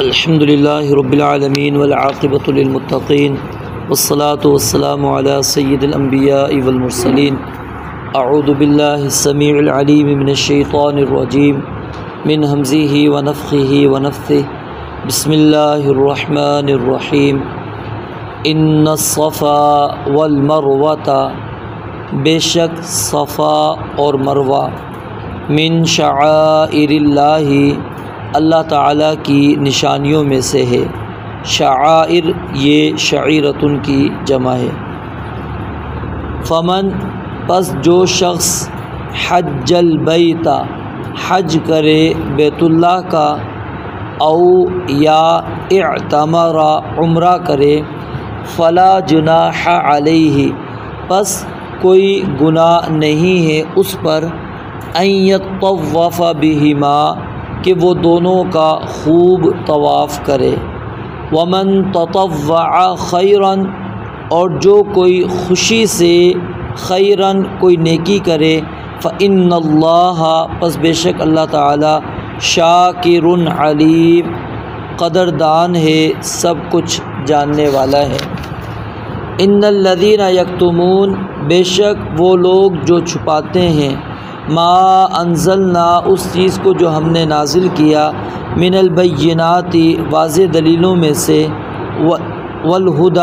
الحمد للہ رب العالمین والعاقبۃ للمتقین والصلاة والسلام علی سید الانبیاء والمرسلین اعوذ باللہ السمیع العلیم من الشیطان الرجیم من ہمزہ ونفخہ ونفثہ بسم اللہ الرحمن الرحیم ان الصفا والمروۃ بے شک صفا اور مروہ من شعائر اللہ اللہ تعالیٰ کی نشانیوں میں سے ہے۔ شعائر یہ شعیرتن کی جمع ہے۔ فمن پس جو شخص حج البیت حج کرے بیت اللہ کا او یا اعتمر عمرہ کرے فلا جناح علیہ پس کوئی گناہ نہیں ہے اس پر ان یطوف بہما کہ وہ دونوں کا خوب طواف کرے۔ ومن تطوع خیراً اور جو کوئی خوشی سے خیراً کوئی نیکی کرے فإن اللہ پس بے شک اللہ تعالی شاکر علیم قدردان ہے سب کچھ جاننے والا ہے۔ ان الذین یکتمون بے شک وہ لوگ جو چھپاتے ہیں ما انزلنا اس چیز کو جو ہم نے نازل کیا من البینات واضح دلیلوں میں سے والہدی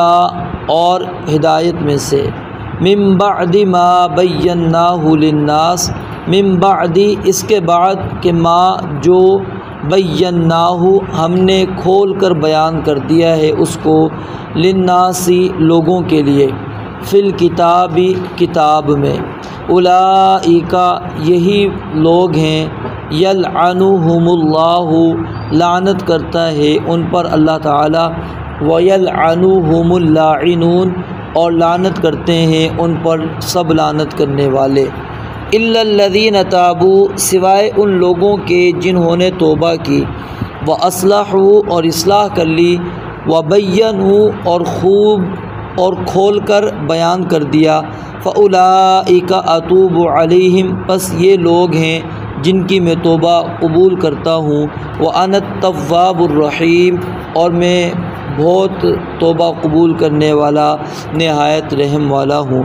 اور ہدایت میں سے من بعد ما بیناہ للناس من بعد اس کے بعد کہ ما جو بیناہ ہم نے کھول کر بیان کر دیا ہے اس کو للناس لوگوں کے لیے فی الکتاب کتاب میں اولئک یہی لوگ ہیں یلعنہم اللہ لعنت کرتا ہے ان پر اللہ تعالی ویلعنہم اللاعنون اور لعنت کرتے ہیں ان پر سب لعنت کرنے والے الا الذین تابوا سوائے ان لوگوں کے جنہوں نے توبہ کی واصلحوا اور اصلاح کر لی وبینوا اور خوب اور کھول کر بیان کر دیا فاولئک اتوب علیہم پس یہ لوگ ہیں جن کی میں توبہ قبول کرتا ہوں وانا التواب الرحیم اور میں بہت توبہ قبول کرنے والا نہایت رحم والا ہوں۔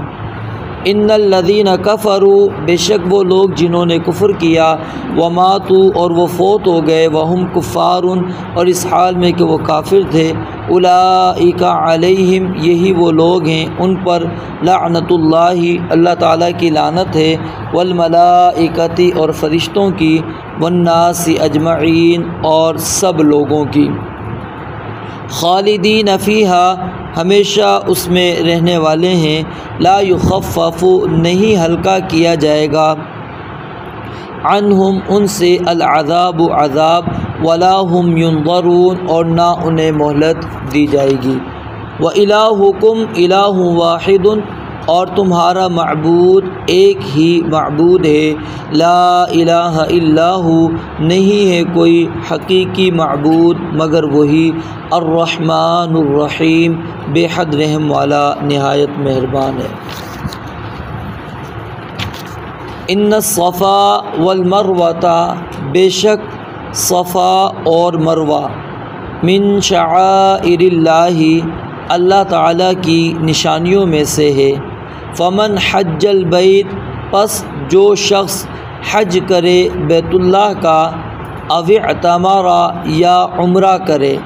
ان الذین کفروا بے شک وہ لوگ جنہوں نے کفر کیا وماتوا اور وہ فوت ہو گئے وہم کفار اور اس حال میں کہ وہ کافر تھے اولئک علیہم یہی وہ لوگ ہیں ان پر لعنت اللہ اللہ تعالیٰ کی لعنت ہے والملائکۃ اور فرشتوں کی والناس اجمعین اور سب لوگوں کی خالدین فیہا ہمیشہ اس میں رہنے والے ہیں لا یخفف نہیں ہلکا کیا جائے گا عنہم ان سے العذاب عذاب ولا هم ینظرون اور نہ انہیں مہلت دی جائے گی وإلہکم الہ واحد اور تمہارا معبود ایک ہی معبود ہے لا الہ الا ہو نہیں ہے کوئی حقیقی معبود مگر وہی الرحمن الرحیم بے حد رحم والا نہایت مہربان ہے۔ ان الصفا والمروۃ بے شک صفا اور مروہ من شعائر اللہ اللہ تعالیٰ کی نشانیوں میں سے ہے۔ فمن حج البیت پس جو شخص حج کرے بیت اللہ کا او اعتمر یا عمرہ کرے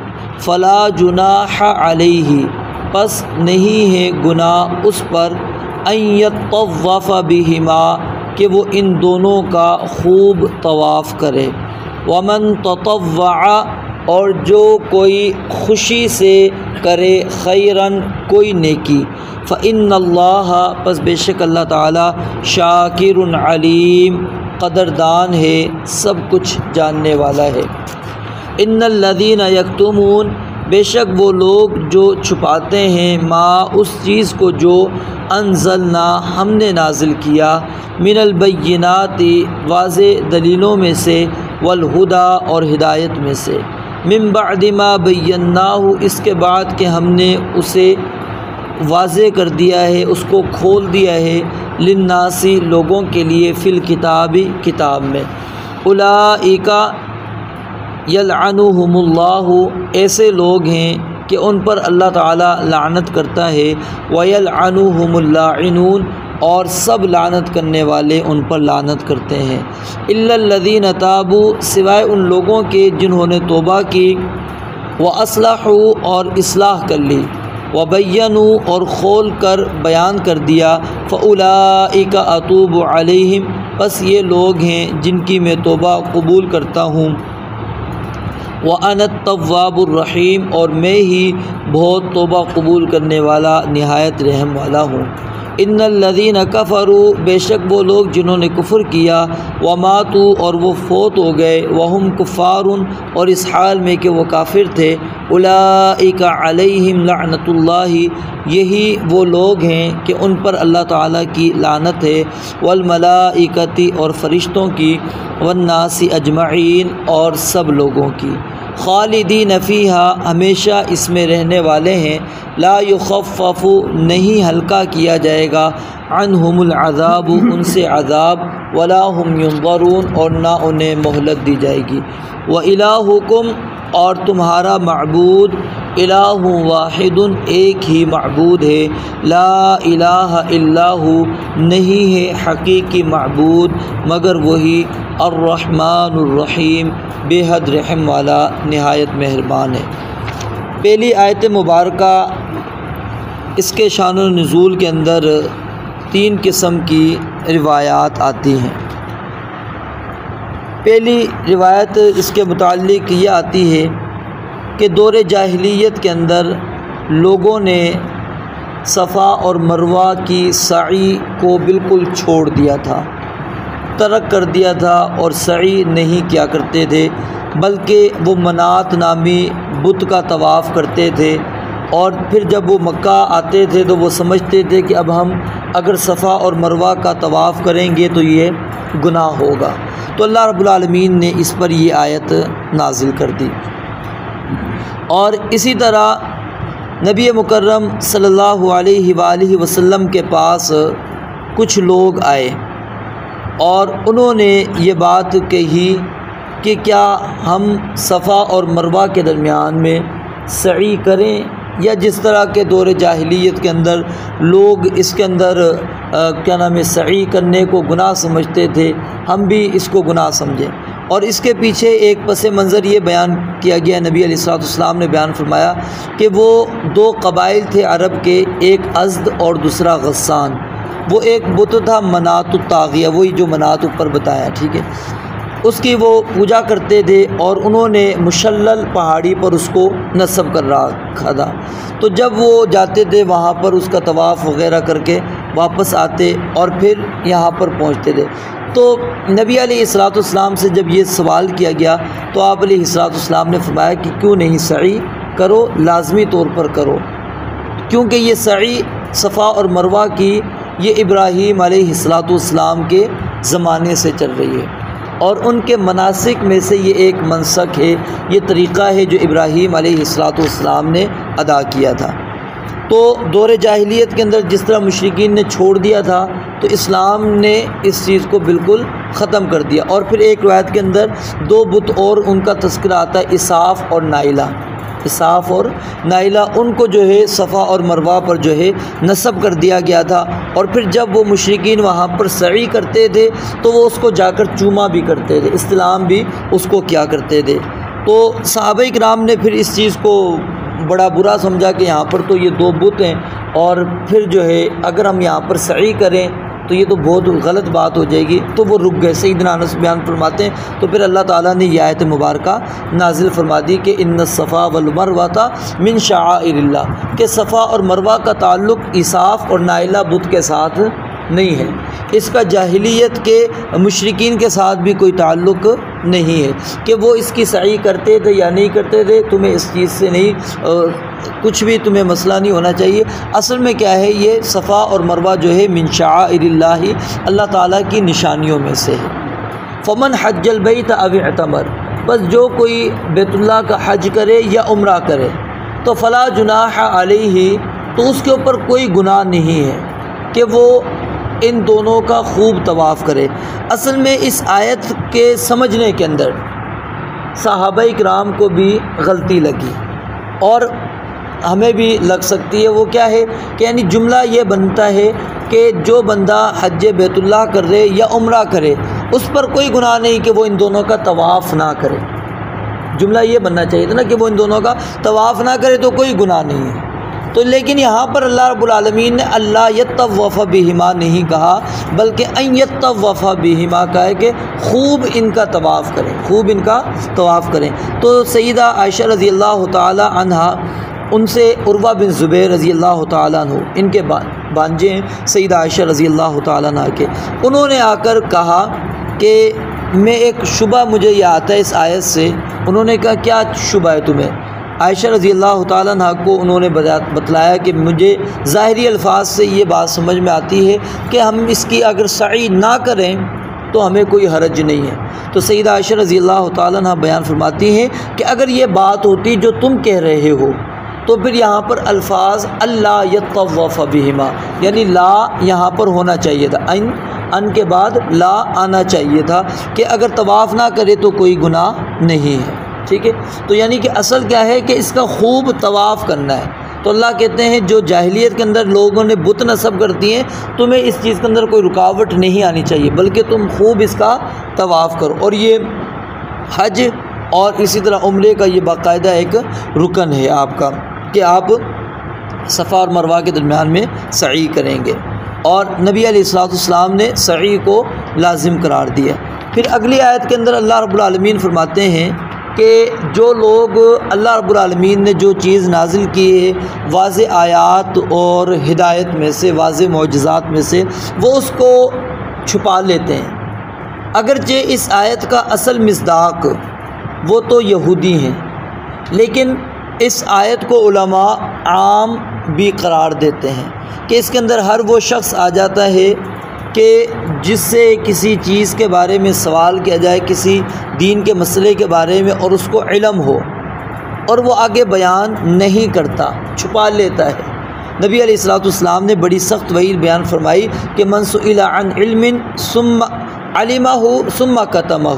فلا جناح علیہ پس نہیں ہے گناہ اس پر ان یطوف بہما کہ وہ ان دونوں کا خوب طواف کرے ومن تطوع اور جو کوئی خوشی سے کرے خیراً کوئی نیکی فإن اللہ پس بے شک اللہ تعالی شاکر علیم قدردان ہے سب کچھ جاننے والا ہے۔ ان الذین یکتمون بے شک وہ لوگ جو چھپاتے ہیں ما اس چیز کو جو انزلنا ہم نے نازل کیا من البینات واضح دلیلوں میں سے والہدی اور ہدایت میں سے من بعد ما بیناہ اس کے بعد کہ ہم نے اسے واضح کر دیا ہے اس کو کھول دیا ہے للناس لوگوں کے لیے فی الکتاب کتاب میں اولئک یلعنہم اللہ، ایسے لوگ ہیں کہ ان پر اللہ تعالیٰ لعنت کرتا ہے، ویلعنہم اللاعنون، اور سب لعنت کرنے والے ان پر لعنت کرتے ہیں، الا الذین تابوا، سوائے ان لوگوں کے جنہوں نے توبہ کی، واصلحوا، اور اصلاح کر لی، وبینوا، اور کھول کر بیان کر دیا، فاولئک اتوب علیہم، بس یہ لوگ ہیں جن کی میں توبہ قبول کرتا ہوں، وَأَنَا التَّوَّابُ الرَّحِيمُ، اور میں ہی بہت توبہ قبول کرنے والا نہایت رحم والا ہوں۔ ان الذین کفروا، بے شک وہ لوگ جنہوں نے کفر کیا، وماتوا، اور وہ فوت ہو گئے، وہم کفار، اور اس حال میں کہ وہ کافر تھے، اولئک علیہم لعنت اللہ، یہی وہ لوگ ہیں کہ ان پر اللہ تعالیٰ کی لعنت ہے، والملائکۃ، اور فرشتوں کی، والناس اجمعین، اور سب لوگوں کی، خالدین فیہا، ہمیشہ اس میں رہنے والے ہیں، لا یخفف، نہیں ہلکا کیا جائے گا، عنہم العذاب، ان سے عذاب، ولا ہم ینظرون، اور نہ انہیں مہلت دی جائے گی، وإلہکم، اور تمہارا معبود، الہ واحد، ایک ہی معبود ہے، لا الہ الا ہو، نہیں ہے حقیقی معبود مگر وہی، الرحمن الرحیم، بے حد رحم والا نہایت مہربان ہے۔ پہلی آیت مبارکہ، اس کے شان و نزول کے اندر 3 قسم کی روایات آتی ہیں۔ پہلی روایت اس کے متعلق یہ آتی ہے کہ دور جاہلیت کے اندر لوگوں نے صفا اور مروہ کی سعی کو بالکل چھوڑ دیا تھا، ترک کر دیا تھا، اور سعی نہیں کیا کرتے تھے، بلکہ وہ منات نامی بت کا طواف کرتے تھے، اور پھر جب وہ مکہ آتے تھے تو وہ سمجھتے تھے کہ اب ہم اگر صفا اور مروہ کا طواف کریں گے تو یہ گناہ ہوگا، تو اللہ رب العالمین نے اس پر یہ آیت نازل کر دی۔ اور اسی طرح نبی مکرم صلی اللہ علیہ وآلہ وسلم کے پاس کچھ لوگ آئے اور انہوں نے یہ بات کہی کہ کیا ہم صفا اور مروہ کے درمیان میں سعی کریں، یا جس طرح کے دور جاہلیت کے اندر لوگ اس کے اندر سعی کرنے کو گناہ سمجھتے تھے، ہم بھی اس کو گناہ سمجھیں۔ اور اس کے پیچھے ایک پس منظر یہ بیان کیا گیا، نبی علیہ السلام نے بیان فرمایا کہ وہ 2 قبائل تھے عرب کے، ایک ازد اور دوسرا غسان، وہ ایک بت تھا منات الطاغیہ، وہی جو منات اوپر بتایا، ٹھیک ہے، اس کی وہ پوجا کرتے تھے، اور انہوں نے مشلل پہاڑی پر اس کو نصب کر رکھا تھا، تو جب وہ جاتے تھے وہاں پر اس کا طواف وغیرہ کر کے واپس آتے اور پھر یہاں پر پہنچتے تھے، تو نبی علیہ السلام سے جب یہ سوال کیا گیا تو آپ علیہ السلام نے فرمایا کہ کیوں نہیں سعی کرو، لازمی طور پر کرو، کیونکہ یہ سعی صفا اور مروہ کی یہ ابراہیم علیہ السلام کے زمانے سے چل رہی ہے، اور ان کے مناسک میں سے یہ ایک منسک ہے، یہ طریقہ ہے جو ابراہیم علیہ السلام نے ادا کیا تھا۔ تو دور جاہلیت کے اندر جس طرح مشرکین نے چھوڑ دیا تھا، تو اسلام نے اس چیز کو بالکل ختم کر دیا۔ اور پھر ایک روایت کے اندر 2 بت اور ان کا تذکرہ آتا ہے، اساف اور نائلہ، اساف اور نائلہ، ان کو جو ہے صفا اور مروہ پر جو ہے نصب کر دیا گیا تھا، اور پھر جب وہ مشرکین وہاں پر سعی کرتے تھے تو وہ اس کو جا کر چوما بھی کرتے تھے، استلام بھی اس کو کیا کرتے تھے۔ تو صحابہ کرام نے پھر اس چیز کو بڑا برا سمجھا کہ یہاں پر تو یہ 2 بت ہیں، اور پھر جو ہے اگر ہم یہاں پر سعی کریں تو یہ تو بہت غلط بات ہو جائے گی، تو وہ رک گئے۔ سیدنا انس بیان فرماتے ہیں تو پھر اللہ تعالیٰ نے یہ آیت مبارکہ نازل فرما دی کہ ان الصفا والمروۃ من شعائر اللہ، کہ صفا اور مروہ کا تعلق اساف اور نائلہ بت کے ساتھ نہیں ہے، اس کا جاہلیت کے مشرکین کے ساتھ بھی کوئی تعلق نہیں ہے کہ وہ اس کی سعی کرتے تھے یا نہیں کرتے تھے، تمہیں اس چیز سے نہیں کچھ بھی تمہیں مسئلہ نہیں ہونا چاہیے۔ اصل میں کیا ہے، یہ صفا اور مروہ جو ہے من شعائر اللہ، اللہ تعالیٰ کی نشانیوں میں سے ہے۔ فمن حج البیت او اعتمر، بس جو کوئی بیت اللہ کا حج کرے یا عمرہ کرے تو فلا جناح علیہ، تو اس کے اوپر کوئی گناہ نہیں ہے کہ وہ ان دونوں کا خوب طواف کرے۔ اصل میں اس آیت کے سمجھنے کے اندر صحابہ کرام کو بھی غلطی لگی اور ہمیں بھی لگ سکتی ہے۔ وہ کیا ہے کہ یعنی جملہ یہ بنتا ہے کہ جو بندہ حج بیت اللہ کر رہے یا عمرہ کرے اس پر کوئی گناہ نہیں کہ وہ ان دونوں کا طواف نہ کرے۔ جملہ یہ بننا چاہیے تھا نا کہ وہ ان دونوں کا طواف نہ کرے تو کوئی گناہ نہیں ہے۔ تو لیکن یہاں پر اللہ رب العالمین نے اللہ یطوف بہما نہیں کہا بلکہ ان یطوف بہما کہا ہے کہ خوب ان کا طواف کریں، خوب ان کا طواف کریں۔ تو سیدہ عائشہ رضی اللہ تعالی عنہا ان سے عروہ بن زبیر رضی اللہ تعالیٰ عنہ ان کے بانجے ہیں سیدہ عائشہ رضی اللہ تعالیٰ عنہ کے، انہوں نے آ کر کہا کہ میں ایک شبہ مجھے یہ آتا ہے اس آیت سے۔ انہوں نے کہا کیا شبہ ہے تمہیں؟ عائشہ رضی اللہ تعالیٰ عنہ کو انہوں نے بتلایا کہ مجھے ظاہری الفاظ سے یہ بات سمجھ میں آتی ہے کہ ہم اس کی اگر سعی نہ کریں تو ہمیں کوئی حرج نہیں ہے۔ تو سیدہ عائشہ رضی اللہ تعالیٰ عنہ بیان فرماتی ہیں کہ اگر یہ بات ہوتی جو تم کہہ رہے ہو تو پھر یہاں پر الفاظ اللہ یطوف بہما یعنی لا یہاں پر ہونا چاہیے تھا، ان کے بعد لا آنا چاہیے تھا کہ اگر طواف نہ کرے تو کوئی گناہ نہیں ہے، ٹھیک ہے۔ تو یعنی کہ اصل کیا ہے کہ اس کا خوب طواف کرنا ہے۔ تو اللہ کہتے ہیں جو جاہلیت کے اندر لوگوں نے بت نصب کر دیے تمہیں اس چیز کے اندر کوئی رکاوٹ نہیں آنی چاہیے بلکہ تم خوب اس کا طواف کرو، اور یہ حج اور اسی طرح عمرے کا یہ باقاعدہ ایک رکن ہے آپ کا کہ آپ صفا اور مروہ کے درمیان میں سعی کریں گے، اور نبی علیہ السلام نے سعی کو لازم قرار دیا۔ پھر اگلی آیت کے اندر اللہ رب العالمین فرماتے ہیں کہ جو لوگ اللہ رب العالمین نے جو چیز نازل کی ہے واضح آیات اور ہدایت میں سے، واضح معجزات میں سے، وہ اس کو چھپا لیتے ہیں۔ اگرچہ اس آیت کا اصل مصداق وہ تو یہودی ہیں، لیکن اس آیت کو علماء عام بھی قرار دیتے ہیں کہ اس کے اندر ہر وہ شخص آ جاتا ہے کہ جس سے کسی چیز کے بارے میں سوال کیا جائے، کسی دین کے مسئلے کے بارے میں، اور اس کو علم ہو اور وہ آگے بیان نہیں کرتا، چھپا لیتا ہے۔ نبی علیہ السلام نے بڑی سخت وعید بیان فرمائی کہ من سئل عن علم ثم علمہ ثم کتمہ،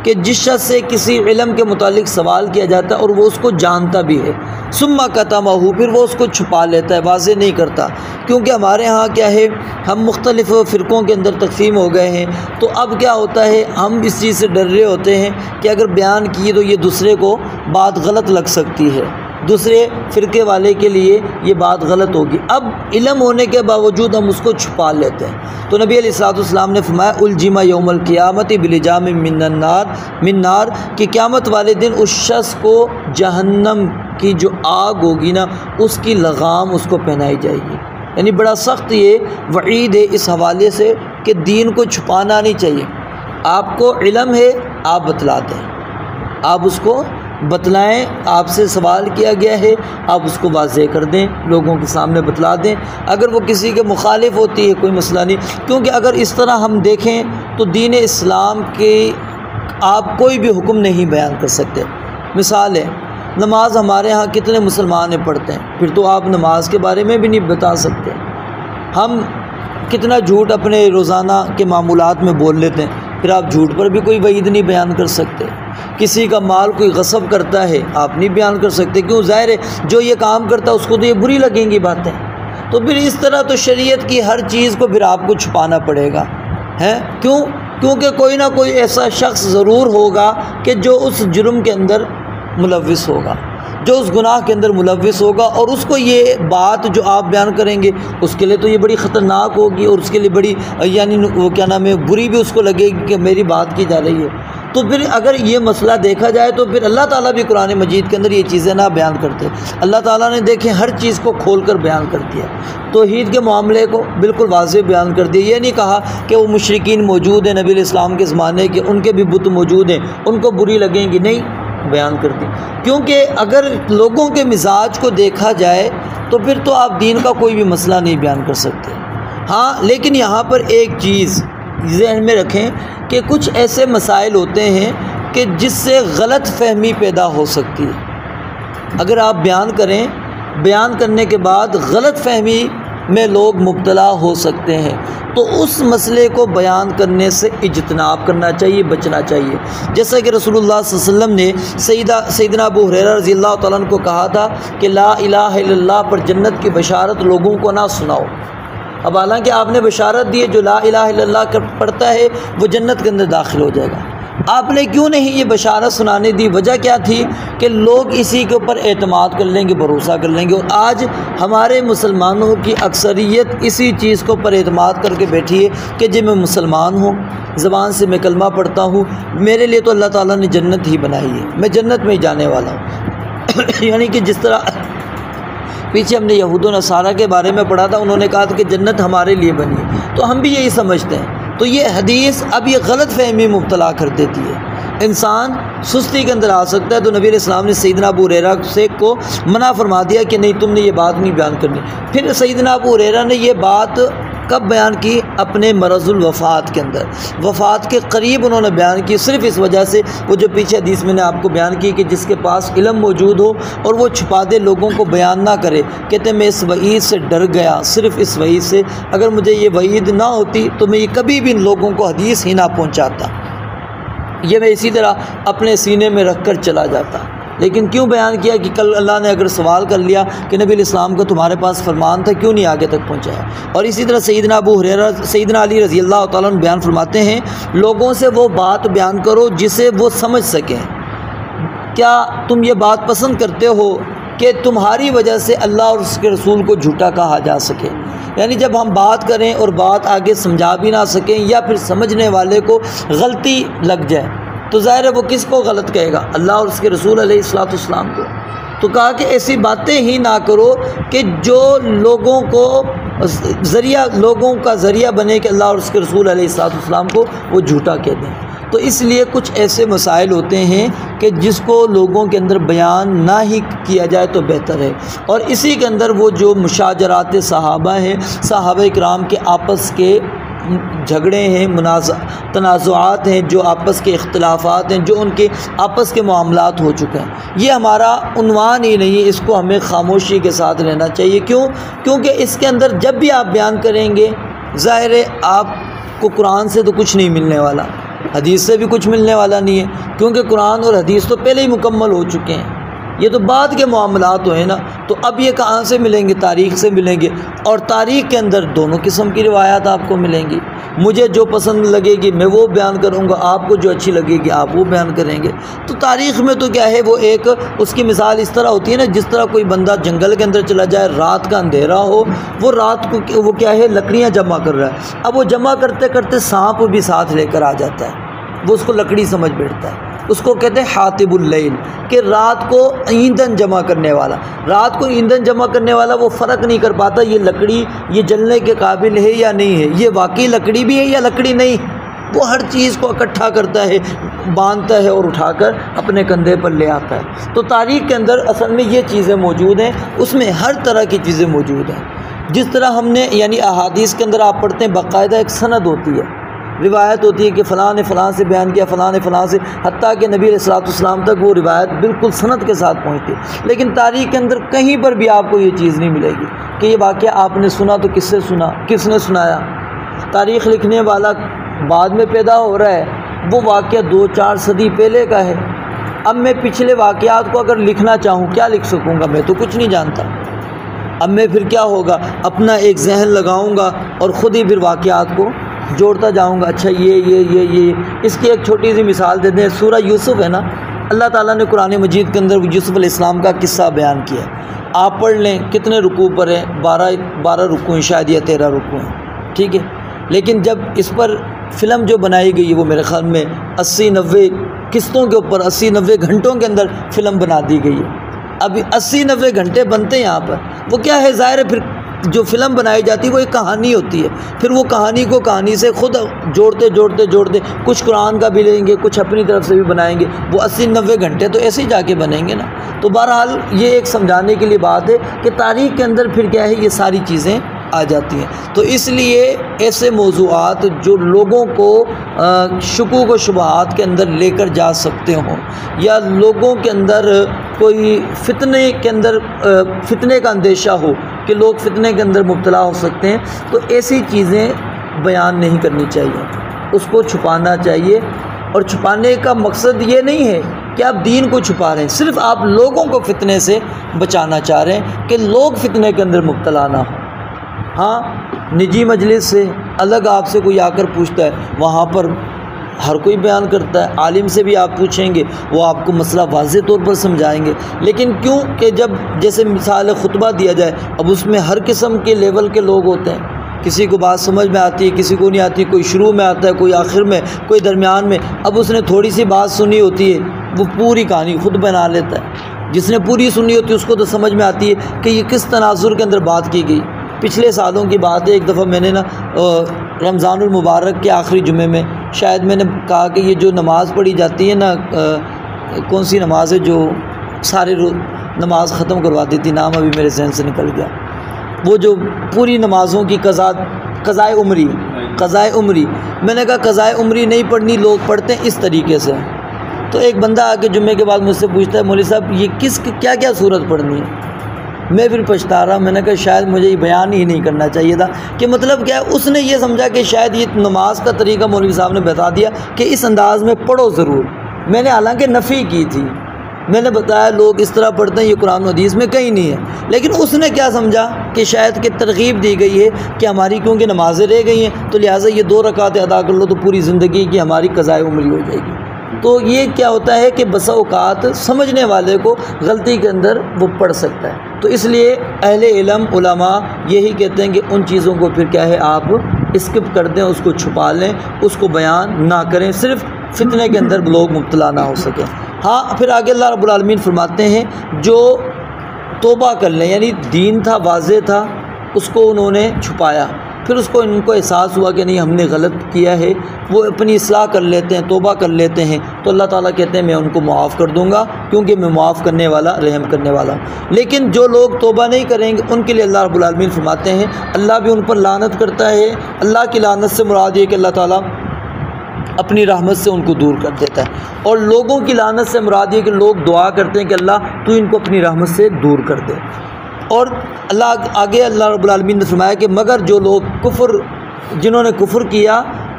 کہ جس شخص سے کسی علم کے متعلق سوال کیا جاتا ہے اور وہ اس کو جانتا بھی ہے، ثم کتمہ، پھر وہ اس کو چھپا لیتا ہے، واضح نہیں کرتا۔ کیونکہ ہمارے ہاں کیا ہے، ہم مختلف فرقوں کے اندر تقسیم ہو گئے ہیں، تو اب کیا ہوتا ہے ہم اس چیز سے ڈر رہے ہوتے ہیں کہ اگر بیان کی تو یہ دوسرے کو بات غلط لگ سکتی ہے، دوسرے فرقے والے کے لیے یہ بات غلط ہوگی۔ اب علم ہونے کے باوجود ہم اس کو چھپا لیتے ہیں۔ تو نبی علیہ السلام نے فرمایا الجم یوم القیامت بلجام من نار، کہ قیامت والے دن اس شخص کو جہنم کی جو آگ ہوگی نا اس کی لگام اس کو پہنائی جائے گی۔ یعنی بڑا سخت یہ وعید ہے اس حوالے سے کہ دین کو چھپانا نہیں چاہیے۔ آپ کو علم ہے آپ بتلا دیں، آپ اس کو بتلائیں، آپ سے سوال کیا گیا ہے آپ اس کو واضح کر دیں، لوگوں کے سامنے بتلا دیں۔ اگر وہ کسی کے مخالف ہوتی ہے کوئی مسئلہ نہیں، کیونکہ اگر اس طرح ہم دیکھیں تو دین اسلام کے آپ کوئی بھی حکم نہیں بیان کر سکتے۔ مثال ہے نماز ہمارے ہاں کتنے مسلمان پڑھتے ہیں، پھر تو آپ نماز کے بارے میں بھی نہیں بتا سکتے۔ ہم کتنا جھوٹ اپنے روزانہ کے معمولات میں بول لیتے ہیں، پھر آپ جھوٹ پر بھی کوئی وعید نہیں بیان کر سکتے۔ کسی کا مال کوئی غصب کرتا ہے آپ نہیں بیان کر سکتے، کیوں؟ ظاہر ہے جو یہ کام کرتا ہے اس کو تو یہ بری لگیں گی باتیں۔ تو پھر اس طرح تو شریعت کی ہر چیز کو پھر آپ کو چھپانا پڑے گا، ہیں کیوں؟ کیونکہ کوئی نہ کوئی ایسا شخص ضرور ہوگا کہ جو اس جرم کے اندر ملوث ہوگا، جو اس گناہ کے اندر ملوث ہوگا، اور اس کو یہ بات جو آپ بیان کریں گے اس کے لیے تو یہ بڑی خطرناک ہوگی، اور اس کے لیے بڑی یعنی وہ کیا نام ہے بری بھی اس کو لگے گی کہ میری بات کی جا رہی ہے۔ تو پھر اگر یہ مسئلہ دیکھا جائے تو پھر اللہ تعالیٰ بھی قرآن مجید کے اندر یہ چیزیں نہ بیان کرتے۔ اللہ تعالیٰ نے دیکھیں ہر چیز کو کھول کر بیان کر دیا، توحید کے معاملے کو بالکل واضح بیان کر دیا۔ یہ نہیں کہا کہ وہ مشرکین موجود ہیں نبی علیہ السلام کے زمانے کے، ان کے بھی بت موجود ہیں، ان کو بری لگیں گی، نہیں، بیان کر دی۔ کیونکہ اگر لوگوں کے مزاج کو دیکھا جائے تو پھر تو آپ دین کا کوئی بھی مسئلہ نہیں بیان کر سکتے۔ ہاں لیکن یہاں پر ایک چیز ذہن میں رکھیں کہ کچھ ایسے مسائل ہوتے ہیں کہ جس سے غلط فہمی پیدا ہو سکتی ہے۔ اگر آپ بیان کریں، بیان کرنے کے بعد غلط فہمی میں لوگ مبتلا ہو سکتے ہیں، تو اس مسئلے کو بیان کرنے سے اجتناب کرنا چاہیے، بچنا چاہیے۔ جیسا کہ رسول اللہ صلی اللہ علیہ وسلم نے سیدنا ابو ہریرہ رضی اللہ تعالیٰ عنہ کو کہا تھا کہ لا الہ الا اللہ پر جنت کی بشارت لوگوں کو نہ سناؤ۔ اب حالانکہ آپ نے بشارت دی ہے جو لا الہ الا اللہ پڑھتا ہے وہ جنت کے اندر داخل ہو جائے گا، آپ نے کیوں نہیں یہ بشارت سنانے دی؟ وجہ کیا تھی کہ لوگ اسی کے اوپر اعتماد کر لیں گے، بھروسہ کر لیں گے، اور آج ہمارے مسلمانوں کی اکثریت اسی چیز کے اوپر اعتماد کر کے بیٹھی ہے کہ جی میں مسلمان ہوں، زبان سے میں کلمہ پڑھتا ہوں، میرے لیے تو اللہ تعالیٰ نے جنت ہی بنائی ہے، میں جنت میں ہی جانے والا ہوں۔ یعنی کہ جس طرح پیچھے ہم نے یہود و نصارہ کے بارے میں پڑھا تھا، انہوں نے کہا تھا کہ جنت ہمارے لیے بنی ہے، تو ہم بھی یہی سمجھتے ہیں۔ تو یہ حدیث اب یہ غلط فہمی مبتلا کر دیتی ہے، انسان سستی کے اندر آ سکتا ہے۔ تو نبی علیہ السلام نے سیدنا ابو ہریرہ سے کو منع فرما دیا کہ نہیں، تم نے یہ بات نہیں بیان کرنی۔ پھر سیدنا ابو ہریرہ نے یہ بات کب بیان کی؟ اپنے مرض الوفات کے اندر، وفات کے قریب انہوں نے بیان کی، صرف اس وجہ سے وہ جو پیچھے حدیث میں نے آپ کو بیان کی کہ جس کے پاس علم موجود ہو اور وہ چھپا دے، لوگوں کو بیان نہ کرے، کہتے میں اس وعید سے ڈر گیا، صرف اس وعید سے، اگر مجھے یہ وعید نہ ہوتی تو میں یہ کبھی بھی ان لوگوں کو حدیث ہی نہ پہنچاتا، یہ میں اسی طرح اپنے سینے میں رکھ کر چلا جاتا۔ لیکن کیوں بیان کیا کہ کل اللہ نے اگر سوال کر لیا کہ نبی علیہ السلام کو تمہارے پاس فرمان تھا، کیوں نہیں آگے تک پہنچایا؟ اور اسی طرح سیدنا ابو ہریرہ، سیدنا علی رضی اللہ تعالیٰ عنہ بیان فرماتے ہیں لوگوں سے وہ بات بیان کرو جسے وہ سمجھ سکیں۔ کیا تم یہ بات پسند کرتے ہو کہ تمہاری وجہ سے اللہ اور اس کے رسول کو جھوٹا کہا جا سکے؟ یعنی جب ہم بات کریں اور بات آگے سمجھا بھی نہ سکیں یا پھر سمجھنے والے کو غلطی لگ جائے تو ظاہر ہے وہ کس کو غلط کہے گا؟ اللہ اور اس کے رسول علیہ الصلوۃ والسلام کو۔ تو کہا کہ ایسی باتیں ہی نہ کرو کہ جو لوگوں کا ذریعہ بنے کہ اللہ اور اس کے رسول علیہ الصلوۃ والسلام کو وہ جھوٹا کہہ دیں۔ تو اس لیے کچھ ایسے مسائل ہوتے ہیں کہ جس کو لوگوں کے اندر بیان نہ ہی کیا جائے تو بہتر ہے، اور اسی کے اندر وہ جو مشاجرات صحابہ ہیں، صحابہ کرام کے آپس کے جھگڑے ہیں، تنازعات ہیں، جو آپس کے اختلافات ہیں، جو ان کے آپس کے معاملات ہو چکے ہیں، یہ ہمارا عنوان ہی نہیں ہے، اس کو ہمیں خاموشی کے ساتھ رہنا چاہیے۔ کیونکہ اس کے اندر جب بھی آپ بیان کریں گے ظاہر ہے آپ کو قرآن سے تو کچھ نہیں ملنے والا، حدیث سے بھی کچھ ملنے والا نہیں ہے، کیونکہ قرآن اور حدیث تو پہلے ہی مکمل ہو چکے ہیں، یہ تو بعد کے معاملات ہوئے نا۔ تو اب یہ کہاں سے ملیں گے؟ تاریخ سے ملیں گے، اور تاریخ کے اندر دونوں قسم کی روایات آپ کو ملیں گی۔ مجھے جو پسند لگے گی میں وہ بیان کروں گا، آپ کو جو اچھی لگے گی آپ وہ بیان کریں گے۔ تو تاریخ میں تو کیا ہے، وہ ایک اس کی مثال اس طرح ہوتی ہے نا، جس طرح کوئی بندہ جنگل کے اندر چلا جائے، رات کا اندھیرا ہو، وہ رات کو وہ کیا ہے لکڑیاں جمع کر رہا ہے، اب وہ جمع کرتے کرتے سانپ بھی ساتھ لے کر آ جاتا ہے، وہ اس کو لکڑی سمجھ بیٹھتا ہے، اس کو کہتے ہیں حاطب اللیل، کہ رات کو ایندھن جمع کرنے والا۔ رات کو ایندھن جمع کرنے والا وہ فرق نہیں کر پاتا یہ لکڑی یہ جلنے کے قابل ہے یا نہیں ہے، یہ واقعی لکڑی بھی ہے یا لکڑی نہیں، وہ ہر چیز کو اکٹھا کرتا ہے، باندھتا ہے اور اٹھا کر اپنے کندھے پر لے آتا ہے۔ تو تاریخ کے اندر اصل میں یہ چیزیں موجود ہیں، اس میں ہر طرح کی چیزیں موجود ہیں۔ جس طرح ہم نے یعنی احادیث کے اندر آپ پڑھتے ہیں باقاعدہ ایک سند ہوتی ہے، روایت ہوتی ہے کہ فلاں نے فلاں سے بیان کیا، فلاں نے فلاں سے، حتیٰ کہ نبی علیہ الصلوۃ والسلام تک وہ روایت بالکل سند کے ساتھ پہنچتی ہے۔ لیکن تاریخ کے اندر کہیں پر بھی آپ کو یہ چیز نہیں ملے گی کہ یہ واقعہ آپ نے سنا تو کس سے سنا، کس نے سنایا۔ تاریخ لکھنے والا بعد میں پیدا ہو رہا ہے، وہ واقعہ 2-4 صدی پہلے کا ہے۔ اب میں پچھلے واقعات کو اگر لکھنا چاہوں کیا لکھ سکوں گا؟ میں تو کچھ نہیں جانتا۔ اب میں پھر کیا ہوگا، اپنا ایک ذہن لگاؤں گا اور خود ہی پھر واقعات کو جوڑتا جاؤں گا، اچھا یہ اس کی ایک چھوٹی سی مثال دیتے ہیں۔ سورہ یوسف ہے نا، اللہ تعالیٰ نے قرآن مجید کے اندر یوسف علیہ السلام کا قصہ بیان کیا ہے، آپ پڑھ لیں کتنے رکوع پر ہیں، 12 رکوع ہیں شاید یا 13 رکوع ہیں، ٹھیک ہے۔ لیکن جب اس پر فلم جو بنائی گئی ہے وہ میرے خیال میں 80-90 قسطوں کے اوپر 80-90 گھنٹوں کے اندر فلم بنا دی گئی ہے۔ اب 80-90 گھنٹے بنتے ہیں یہاں پر، وہ کیا ہے ظاہر ہے پھر جو فلم بنائی جاتی ہے وہ ایک کہانی ہوتی ہے، پھر وہ کہانی کو کہانی سے خود جوڑتے کچھ قرآن کا بھی لیں گے، کچھ اپنی طرف سے بھی بنائیں گے، وہ 80-90 گھنٹے تو ایسے ہی جا کے بنیں گے نا۔ تو بہرحال یہ ایک سمجھانے کے لیے بات ہے کہ تاریخ کے اندر پھر کیا ہے یہ ساری چیزیں آ جاتی ہیں۔ تو اس لیے ایسے موضوعات جو لوگوں کو شکوک و شبہات کے اندر لے کر جا سکتے ہوں، یا لوگوں کے اندر کوئی فتنے کا اندیشہ ہو، کہ لوگ فتنے کے اندر مبتلا ہو سکتے ہیں، تو ایسی چیزیں بیان نہیں کرنی چاہیے، اس کو چھپانا چاہیے۔ اور چھپانے کا مقصد یہ نہیں ہے کہ آپ دین کو چھپا رہے ہیں، صرف آپ لوگوں کو فتنے سے بچانا چاہ رہے ہیں کہ لوگ فتنے کے اندر مبتلا نہ ہوں۔ ہاں نجی مجلس سے الگ آپ سے کوئی آ کر پوچھتا ہے، وہاں پر ہر کوئی بیان کرتا ہے، عالم سے بھی آپ پوچھیں گے وہ آپ کو مسئلہ واضح طور پر سمجھائیں گے، لیکن کیوں کہ جب جیسے مثال خطبہ دیا جائے، اب اس میں ہر قسم کے لیول کے لوگ ہوتے ہیں، کسی کو بات سمجھ میں آتی ہے، کسی کو نہیں آتی، کوئی شروع میں آتا ہے، کوئی آخر میں، کوئی درمیان میں۔ اب اس نے تھوڑی سی بات سنی ہوتی ہے، وہ پوری کہانی خود بنا لیتا ہے۔ جس نے پوری سنی ہوتی ہے اس کو تو سمجھ میں آتی ہے کہ یہ کس تناظر کے اندر بات کی گئی۔ پچھلے سالوں کی بات ہے، ایک دفعہ میں نے رمضان المبارک کے آخری جمعے میں شاید میں نے کہا کہ یہ جو نماز پڑھی جاتی ہے نا، کون سی نماز ہے جو سارے نماز ختم کروا دیتی، نام ابھی میرے ذہن سے نکل گیا، وہ جو پوری نمازوں کی قضائے عمری، میں نے کہا قضائے عمری نہیں پڑھنی، لوگ پڑھتے ہیں اس طریقے سے۔ تو ایک بندہ آ کے جمعے کے بعد مجھ سے پوچھتا ہے، مولوی صاحب یہ کیا کیا صورت پڑھنی ہے؟ میں پھر پچھتا رہا، میں نے کہا شاید مجھے یہ بیان ہی نہیں کرنا چاہیے تھا، کہ مطلب کیا ہے، اس نے یہ سمجھا کہ شاید یہ نماز کا طریقہ مولوی صاحب نے بتا دیا کہ اس انداز میں پڑھو ضرور۔ میں نے حالانکہ نفی کی تھی، میں نے بتایا لوگ اس طرح پڑھتے ہیں، یہ قرآن و حدیث میں کہیں نہیں ہے، لیکن اس نے کیا سمجھا کہ شاید کہ ترغیب دی گئی ہے کہ ہماری کیونکہ نمازیں رہ گئی ہیں تو لہٰذا یہ 2 رکعتیں ادا کر لو تو پوری زندگی کی ہماری قضائے عمری ہو جائے گی۔ تو یہ کیا ہوتا ہے کہ بسا اوقات سمجھنے والے کو غلطی کے اندر وہ پڑھ سکتا ہے، تو اس لیے اہل علم علماء یہی کہتے ہیں کہ ان چیزوں کو پھر کیا ہے آپ اسکپ کر دیں، اس کو چھپا لیں، اس کو بیان نہ کریں، صرف فتنے کے اندر لوگ مبتلا نہ ہو سکیں۔ ہاں پھر آگے اللہ رب العالمین فرماتے ہیں جو توبہ کر لیں، یعنی دین تھا واضح تھا، اس کو انہوں نے چھپایا، پھر اس کو ان کو احساس ہوا کہ نہیں ہم نے غلط کیا ہے، وہ اپنی اصلاح کر لیتے ہیں، توبہ کر لیتے ہیں، تو اللہ تعالیٰ کہتے ہیں میں ان کو معاف کر دوں گا، کیونکہ میں معاف کرنے والا رحم کرنے والا ہوں۔ لیکن جو لوگ توبہ نہیں کریں گے ان کے لیے اللہ رب العالمین فرماتے ہیں اللہ بھی ان پر لعنت کرتا ہے۔ اللہ کی لعنت سے مراد یہ کہ اللہ تعالیٰ اپنی رحمت سے ان کو دور کر دیتا ہے، اور لوگوں کی لعنت سے مراد یہ کہ لوگ دعا کرتے ہیں کہ اللہ تو ان کو اپنی رحمت سے دور کر دے۔ اور آگے اللہ رب العالمین نے فرمایا کہ مگر جو لوگ جنہوں نے کفر کیا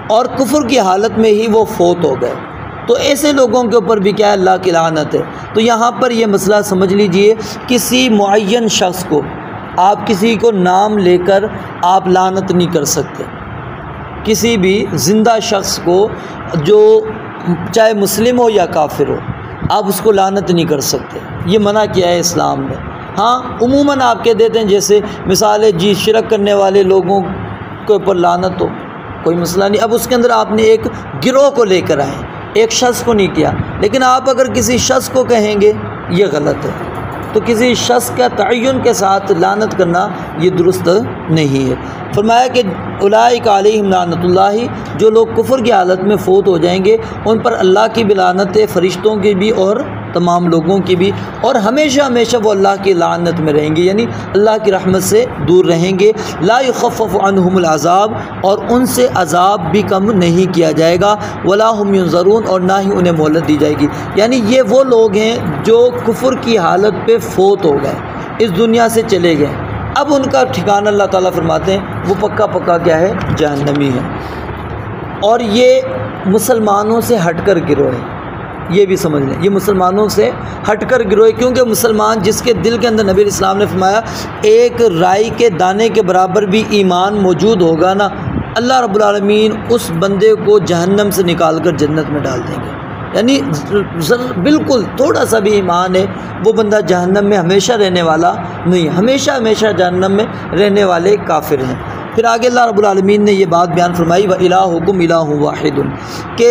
اور کفر کی حالت میں ہی وہ فوت ہو گئے، تو ایسے لوگوں کے اوپر بھی کیا ہے اللہ کی لعنت ہے۔ تو یہاں پر یہ مسئلہ سمجھ لیجئے، کسی معین شخص کو آپ کسی کو نام لے کر آپ لعنت نہیں کر سکتے، کسی بھی زندہ شخص کو جو چاہے مسلم ہو یا کافر ہو آپ اس کو لعنت نہیں کر سکتے، یہ منع کیا ہے اسلام نے۔ ہاں عموماً آپ کہہ دیتے ہیں جیسے مثال ہے جی شرک کرنے والے لوگوں کے اوپر لعنت ہو، کوئی مسئلہ نہیں، اب اس کے اندر آپ نے ایک گروہ کو لے کر آئے، ایک شخص کو نہیں کیا، لیکن آپ اگر کسی شخص کو کہیں گے یہ غلط ہے، تو کسی شخص کا تعین کے ساتھ لعنت کرنا یہ درست نہیں ہے۔ فرمایا کہ اولئک علیہم لعنت اللہ، جو لوگ کفر کی حالت میں فوت ہو جائیں گے ان پر اللہ کی بھی لعنت ہے، فرشتوں کی بھی اور تمام لوگوں کی بھی، اور ہمیشہ ہمیشہ وہ اللہ کی لعنت میں رہیں گے، یعنی اللہ کی رحمت سے دور رہیں گے۔ لا یخفف عنہم العذاب، اور ان سے عذاب بھی کم نہیں کیا جائے گا، ولا هم ینظرون، اور نہ ہی انہیں مہلت دی جائے گی۔ یعنی یہ وہ لوگ ہیں جو کفر کی حالت پہ فوت ہو گئے، اس دنیا سے چلے گئے، اب ان کا ٹھکانہ اللہ تعالیٰ فرماتے ہیں وہ پکا پکا کیا ہے جہنمی ہے، اور یہ مسلمانوں سے ہٹ کر گروہ ہے، یہ بھی سمجھ لیں، یہ مسلمانوں سے ہٹ کر گروہ ہے، کیونکہ مسلمان جس کے دل کے اندر نبی علیہ السلام نے فرمایا ایک رائی کے دانے کے برابر بھی ایمان موجود ہوگا نا، اللہ رب العالمین اس بندے کو جہنم سے نکال کر جنت میں ڈال دیں گے، یعنی بالکل تھوڑا سا بھی ایمان ہے وہ بندہ جہنم میں ہمیشہ رہنے والا نہیں، ہمیشہ ہمیشہ جہنم میں رہنے والے کافر ہیں۔ پھر آگے اللہ رب العالمین نے یہ بات بیان فرمائی وَإِلَٰهُكُمْ إِلَٰهٌ وَاحِدٌ، کہ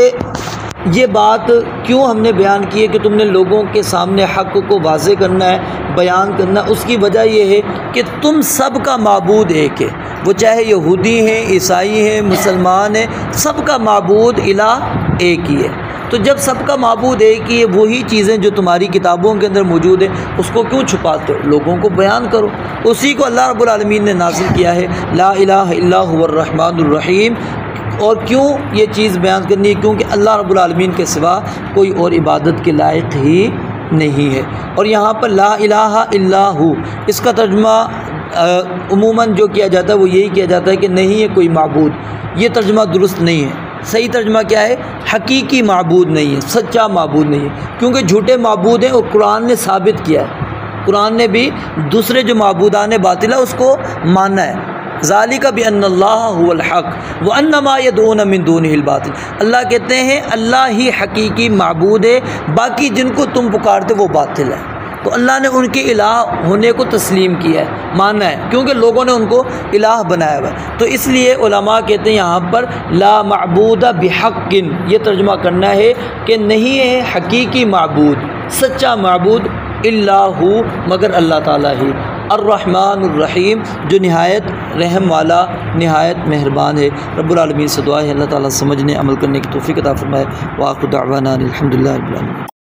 یہ بات کیوں ہم نے بیان کی ہے کہ تم نے لوگوں کے سامنے حق کو واضح کرنا ہے، بیان کرنا، اس کی وجہ یہ ہے کہ تم سب کا معبود ایک ہے، وہ چاہے یہودی ہیں، عیسائی ہیں، مسلمان ہیں، سب کا معبود الہ ایک ہی ہے۔ تو جب سب کا معبود ایک ہی ہے، وہی چیزیں جو تمہاری کتابوں کے اندر موجود ہیں اس کو کیوں چھپاتے ہو، لوگوں کو بیان کرو، اسی کو اللہ رب العالمین نے نازل کیا ہے لا الہ الا هو الرحمن الرحیم۔ اور کیوں یہ چیز بیان کرنی ہے؟ کیونکہ اللہ رب العالمین کے سوا کوئی اور عبادت کے لائق ہی نہیں ہے۔ اور یہاں پر لا الہ الا ہو، اس کا ترجمہ عموماً جو کیا جاتا ہے وہ یہی کیا جاتا ہے کہ نہیں ہے کوئی معبود، یہ ترجمہ درست نہیں ہے۔ صحیح ترجمہ کیا ہے؟ حقیقی معبود نہیں ہے، سچا معبود نہیں ہے، کیونکہ جھوٹے معبود ہیں اور قرآن نے ثابت کیا ہے، قرآن نے بھی دوسرے جو معبودان باطلہ اس کو مانا ہے۔ ذالک بأن اللہ هو الحق وانما يدعون من دونه الباطل، اللہ کہتے ہیں اللہ ہی حقیقی معبود ہے، باقی جن کو تم پکارتے وہ باطل ہے۔ تو اللہ نے ان کے الہ ہونے کو تسلیم کیا ہے، مانا ہے، کیونکہ لوگوں نے ان کو الہ بنایا ہوا ہے۔ تو اس لیے علماء کہتے ہیں یہاں پر لا معبود بحق، یہ ترجمہ کرنا ہے کہ نہیں ہے حقیقی معبود، سچا معبود الا ہو، مگر اللہ تعالیٰ ہی، الرحمن الرحیم، جو نہایت رحم والا نہایت مہربان ہے۔ رب العالمین سے دعا ہے اللہ تعالیٰ سمجھنے عمل کرنے کی توفیق عطا فرمائے۔ وآخر دعوانا الحمدللہ رب العالمین۔